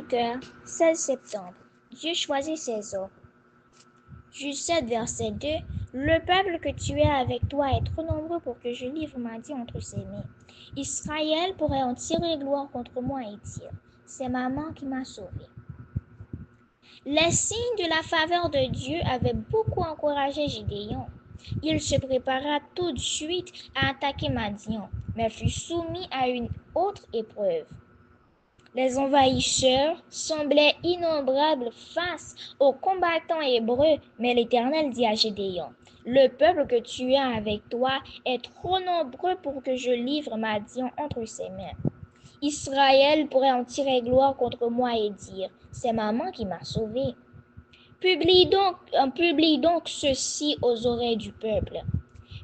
cœur, 16 septembre. Dieu choisit ses hommes. Juge 7, verset 2. Le peuple que tu as avec toi est trop nombreux pour que je livre ma dîme entre ses mains. Israël pourrait en tirer gloire contre moi et dire, c'est maman qui m'a sauvé. Les signes de la faveur de Dieu avaient beaucoup encouragé Gédéon. Il se prépara tout de suite à attaquer Madian, mais fut soumis à une autre épreuve. Les envahisseurs semblaient innombrables face aux combattants hébreux, mais l'Éternel dit à Gédéon, « Le peuple que tu as avec toi est trop nombreux pour que je livre Madian entre ses mains. Israël pourrait en tirer gloire contre moi et dire, « C'est maman qui m'a sauvé. » Publie donc ceci aux oreilles du peuple.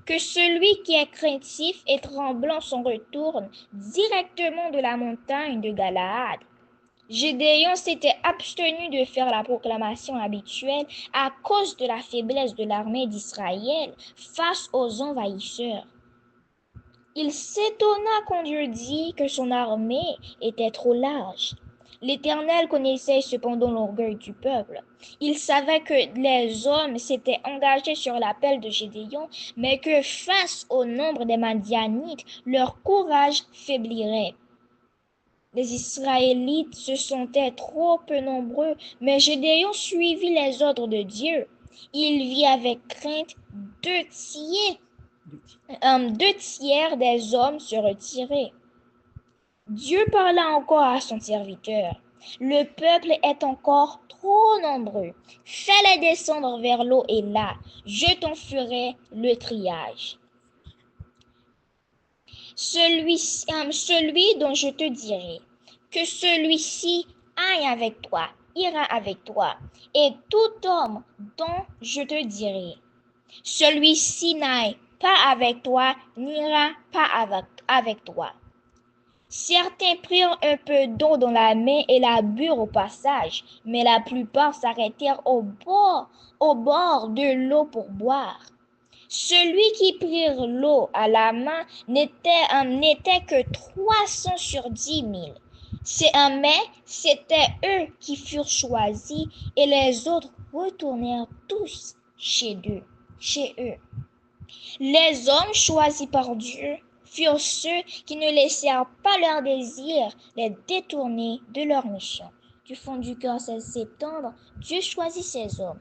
Que celui qui est craintif et tremblant s'en retourne directement de la montagne de Galaad. Gédéon s'était abstenu de faire la proclamation habituelle à cause de la faiblesse de l'armée d'Israël face aux envahisseurs. Il s'étonna quand Dieu dit que son armée était trop large. L'Éternel connaissait cependant l'orgueil du peuple. Il savait que les hommes s'étaient engagés sur l'appel de Gédéon, mais que face au nombre des Madianites, leur courage faiblirait. Les Israélites se sentaient trop peu nombreux, mais Gédéon suivit les ordres de Dieu. Il vit avec crainte deux tiers des hommes se retirer. Dieu parla encore à son serviteur. Le peuple est encore trop nombreux. Fais-les descendre vers l'eau et là, je t'en ferai le triage. Celui dont je te dirai que celui-ci aille avec toi, ira avec toi, et tout homme dont je te dirai, celui-ci n'aille pas avec toi, n'ira pas avec toi. Certains prirent un peu d'eau dans la main et la burent au passage, mais la plupart s'arrêtèrent au bord de l'eau pour boire. Celui qui prirent l'eau à la main n'était que 300 sur 10 000. Mais c'étaient eux qui furent choisis et les autres retournèrent tous chez eux. Les hommes choisis par Dieu furent ceux qui ne laissèrent pas leurs désirs les détourner de leur mission. Du fond du cœur, 16 septembre, Dieu choisit ses hommes.